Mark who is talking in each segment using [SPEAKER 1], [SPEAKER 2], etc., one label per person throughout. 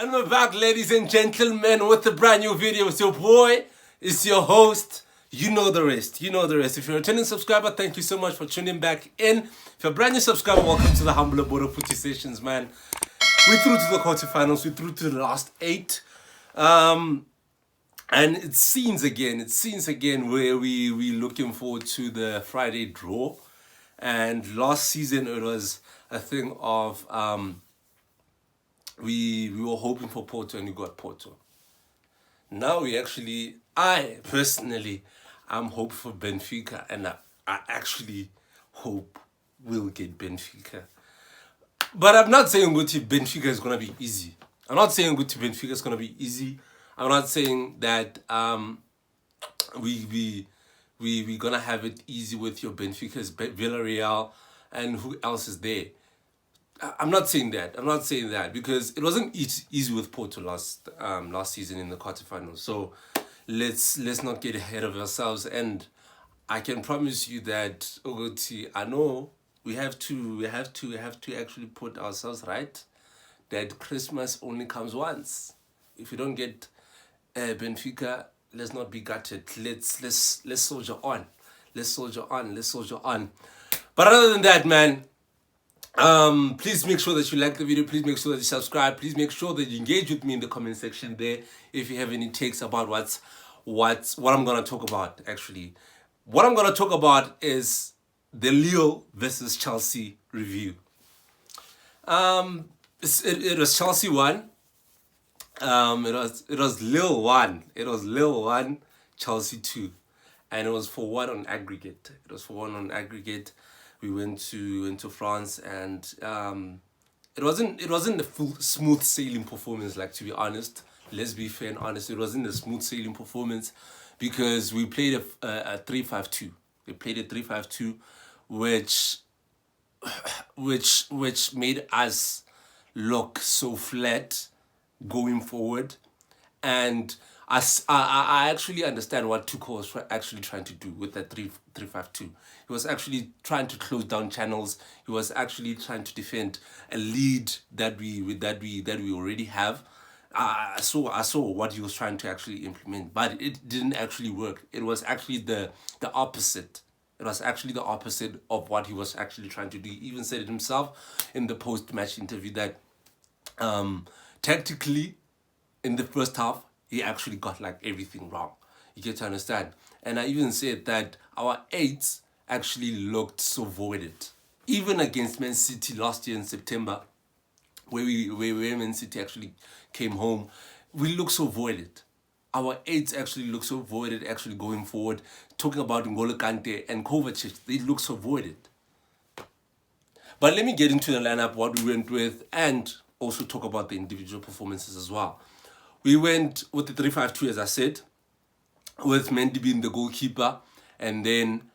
[SPEAKER 1] And we're back, ladies and gentlemen, with a brand new video. It's your boy, it's your host. You know the rest. You know the rest. If you're a returning subscriber, thank you so much for tuning back in. If you're a brand new subscriber, welcome to the humble abode of FootySessions, man. We're through to the quarterfinals. We're through to the last 8. And it's scenes again where we looking forward to the Friday draw. And last season it was a thing of we were hoping for Porto and we got Porto. Now I personally I'm hoping for Benfica, and I actually hope we'll get Benfica. But I'm not saying Benfica is gonna be easy. I'm not saying Benfica is gonna be easy. I'm not saying that we gonna have it easy with your Benfica's, Villarreal, and who else is there. I'm not saying that. I'm not saying that because it wasn't easy with Porto last season in the quarterfinals. So let's not get ahead of ourselves. And I can promise you that Ogoti, I know we have to actually put ourselves right. That Christmas only comes once. If you don't get Benfica, let's not be gutted. Let's soldier on. Let's soldier on. But other than that, man. Please make sure that you like the video. Please make sure that you subscribe. Please make sure that you engage with me in the comment section there if you have any takes about what I'm gonna talk about. Actually, what I'm gonna talk about is the Lille versus Chelsea review. It was Chelsea 1. It was Lille 1. It was Lille 1, Chelsea 2, and it was for 1 on aggregate. We went to France, and it wasn't a full smooth sailing performance. Like, to be honest, let's be fair and honest, it wasn't a smooth sailing performance because we played a 3-5-2. We played a 3-5-2, which made us look so flat going forward. And I actually understand what Tuchel was actually trying to do with that 3-5-2. He was actually trying to close down channels. He was actually trying to defend a lead that we already have. I saw what he was trying to actually implement, but it didn't actually work. It was actually the opposite. It was actually the opposite of what he was actually trying to do. He even said it himself in the post-match interview that tactically in the first half, he actually got like everything wrong. You get to understand. And I even said that our 8s actually looked so voided. Even against Man City last year in September, where Man City actually came home, we looked so voided. Our 8s actually look so voided actually going forward. Talking about N'Golo Kante and Kovacic, they look so voided. But let me get into the lineup, what we went with, and also talk about the individual performances as well. We went with the 3-5-2, as I said, with Mendy being the goalkeeper, and then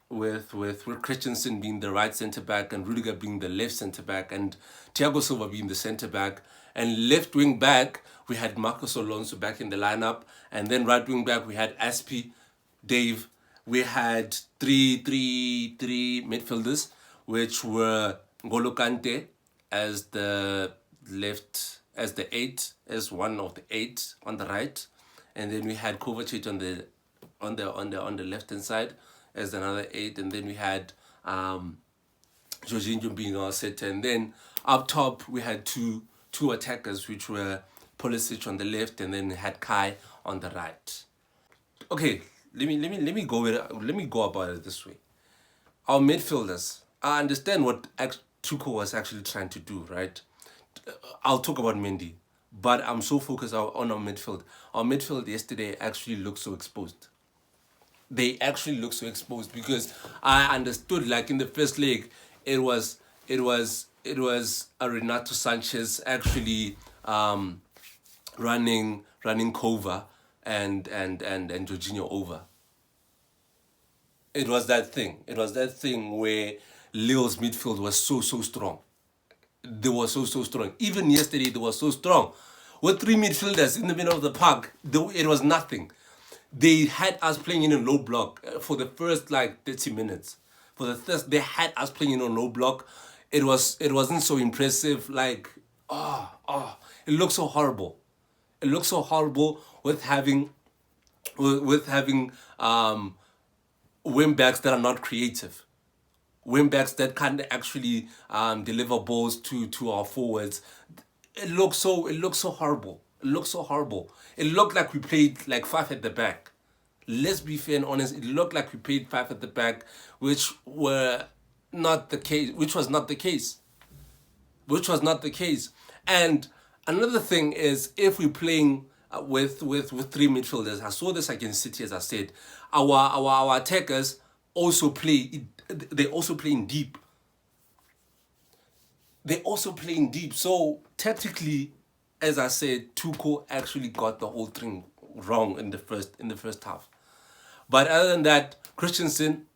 [SPEAKER 1] with Christensen being the right centre back, and Rudiger being the left centre back, and Thiago Silva being the centre back, and left wing back we had Marcos Alonso back in the lineup, and then right wing back we had Aspi, Dave. We had three midfielders, which were N'Golo Kante as the left. As the 8, as one of the 8 on the right, and then we had Kovacic on the left hand side as another 8, and then we had Jorginho being our setter, and then up top we had two attackers, which were Pulisic on the left, and then we had Kai on the right. Okay, let me go about it this way. Our midfielders, I understand what Tuchel was actually trying to do, right? I'll talk about Mendy, but I'm so focused on our midfield. Our midfield yesterday actually looked so exposed. They actually looked so exposed because I understood, like in the first leg, it was a Renato Sanchez actually running Kova and Jorginho over. It was that thing. It was that thing where Lille's midfield was so strong. They were so strong. Even yesterday, they were so strong. With 3 midfielders in the middle of the park, it was nothing. They had us playing in a low block for the first like 30 minutes. For the first, they had us playing in a low block. It wasn't so impressive. Like It looks so horrible. It looks so horrible with having wing backs that are not creative, wing backs that can't actually deliver balls to our forwards. It looks so horrible. It looks so horrible. It looked like we played like five at the back. Let's be fair and honest. It looked like we played five at the back, which were not the case. Which was not the case. Which was not the case. And another thing is, if we're playing with three midfielders, I saw this against City, as I said, our attackers also play. They also playing deep. They also playing deep. So tactically, as I said, Tuchel actually got the whole thing wrong in the first half. But other than that, Christensen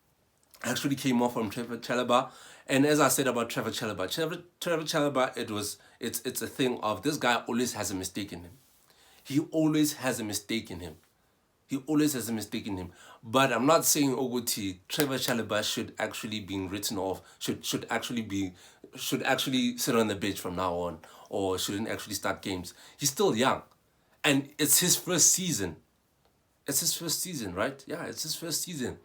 [SPEAKER 1] actually came off from Trevor Chalobah. And as I said about Trevor Chalobah, it's a thing of this guy always has a mistake in him. He always has a mistake in him. He always has a mistake in him. But I'm not saying Ogoti, Trevor Chalobah should actually be written off, should actually sit on the bench from now on, or shouldn't actually start games. He's still young. And it's his first season. It's his first season, right? Yeah, it's his first season.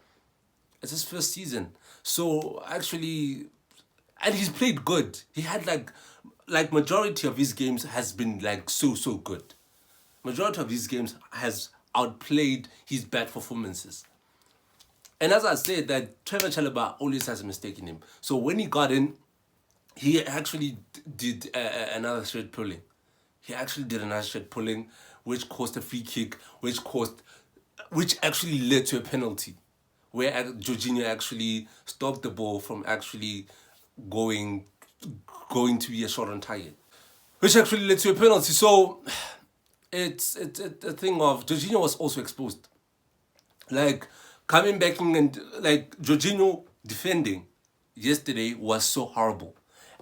[SPEAKER 1] It's his first season. So actually, and he's played good. He had like majority of his games has been like so good. Majority of his games has outplayed his bad performances. And as I said, that Trevor Chalobah always has a mistake in him. So when he got in, he actually did another straight pulling. He actually did another straight pulling, which caused a free kick, which actually led to a penalty, where Jorginho actually stopped the ball from actually going to be a shot on target, which actually led to a penalty. So it's a thing of Jorginho was also exposed. Like coming back and like Jorginho defending yesterday was so horrible.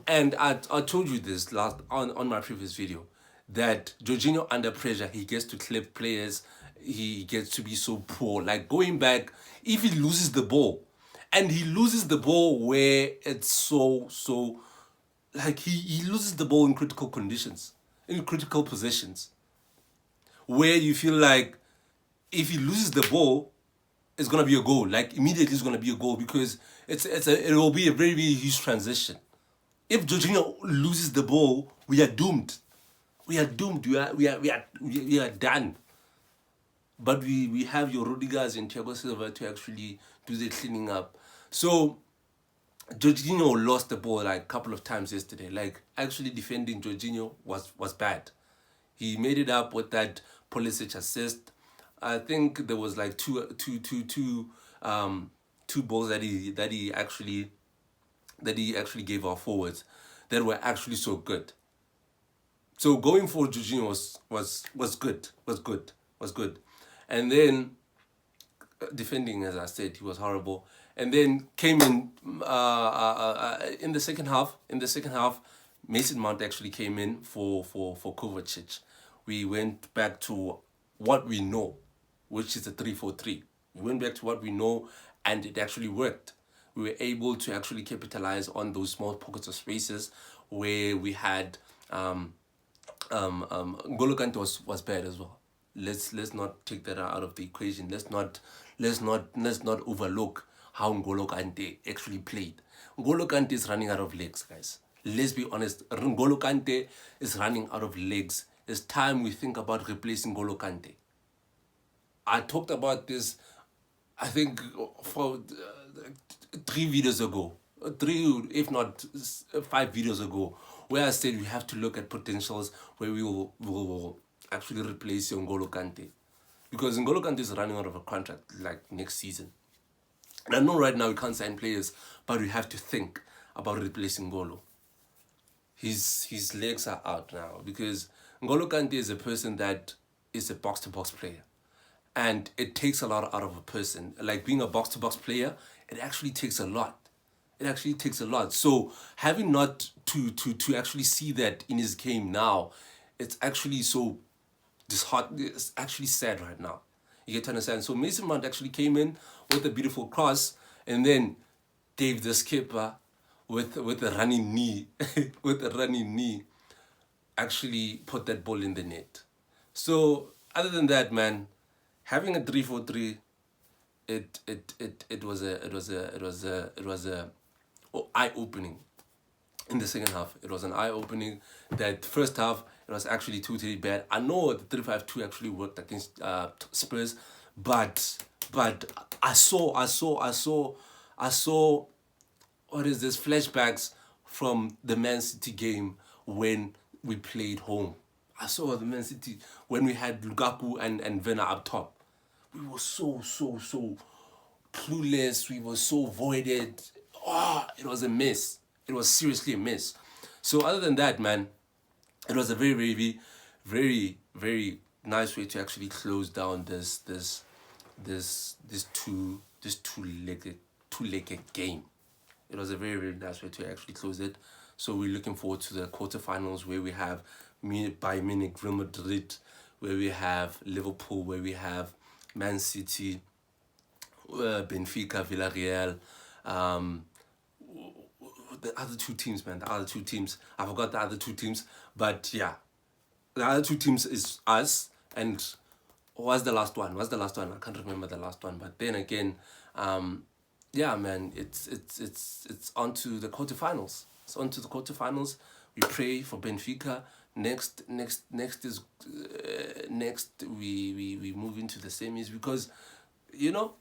[SPEAKER 1] And I told you this last on my previous video that Jorginho under pressure, he gets to clip players, he gets to be so poor. Like going back, if he loses the ball, and he loses the ball where it's so like he loses the ball in critical conditions, in critical positions, where you feel like if he loses the ball, it's gonna be a goal. Like immediately, it's gonna be a goal because it will be a very huge transition. If Jorginho loses the ball, we are doomed. We are doomed. We are done. But we have your Rudigers and Thiago Silva to actually do the cleaning up. So Jorginho lost the ball like a couple of times yesterday. Like actually defending Jorginho was bad. He made it up with that Pulisic assist. I think there was like two balls that he actually gave our forwards that were actually so good. So going for Jorginho was good. And then defending, as I said, he was horrible. And then came in the second half. In the second half, Mason Mount actually came in for Kovacic. We went back to what we know, which is a 3-4-3. We went back to what we know, and it actually worked. We were able to actually capitalize on those small pockets of spaces where we had N'Golo Kante was bad as well. Let's not take that out of the equation. Let's not overlook how N'Golo Kante actually played. N'Golo Kante is running out of legs, guys. Let's be honest. N'Golo Kante is running out of legs. It's time we think about replacing N'Golo Kante. I talked about this, I think, for 3 videos ago. 3, if not 5 videos ago, where I said we have to look at potentials where we will actually replace N'Golo Kante. Because N'Golo Kante is running out of a contract like next season. And I know right now we can't sign players, but we have to think about replacing N'Golo. His legs are out now because N'Golo Kante is a person that is a box-to-box player. And it takes a lot out of a person. Like being a box-to-box player, it actually takes a lot. It actually takes a lot. So having not to actually see that in his game now, it's actually so disheartening. It's actually sad right now. You get to understand. So Mason Mount actually came in with a beautiful cross, and then Dave the skipper with a running knee, with a running knee. actually put that ball in the net. So other than that, man, having a 3-4-3, it was a eye opening. In the second half, it was an eye opening. That first half, it was actually totally bad. I know the 3-5-2 actually worked against Spurs, but I saw what is this, flashbacks from the Man City game when we played home. I saw the Man City when we had Lukaku and Werner up top. We were so clueless. We were so voided. It was a mess. It was seriously a mess. So other than that, man, it was a very nice way to actually close down this two-legged game. It was a very nice way to actually close it. So we're looking forward to the quarterfinals, where we have Bayern Munich, Real Madrid, where we have Liverpool, where we have Man City, Benfica, Villarreal, the other two teams, man. The other two teams. I forgot the other two teams, but yeah, the other two teams is us and what's the last one? I can't remember the last one. But then again, yeah, man, it's on to the quarterfinals. It's on to the quarterfinals. We pray for Benfica. Next is next we move into the semis, because you know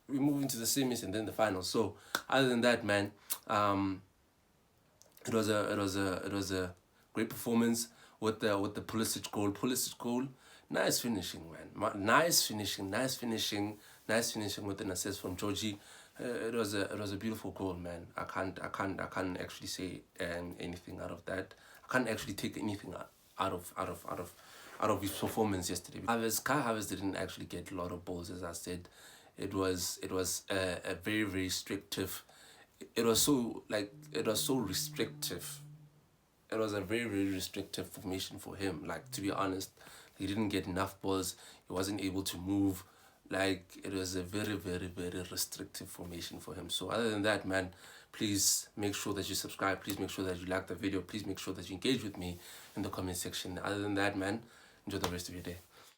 [SPEAKER 1] we move into the semis and then the finals. So other than that, man, it was a great performance with the Pulisic goal. Nice finishing, man. Nice finishing with an assist from Georgie. It was a beautiful goal, man. I can't actually say anything out of that. I can't actually take anything out of his performance yesterday. Kai Havertz didn't actually get a lot of balls, as I said. It was a very restrictive. It was so restrictive. It was a very restrictive formation for him. Like, to be honest, he didn't get enough balls. He wasn't able to move. Like, it was a very restrictive formation for him. So other than that, man, please make sure that you subscribe. Please make sure that you like the video. Please make sure that you engage with me in the comment section. Other than that, man, enjoy the rest of your day.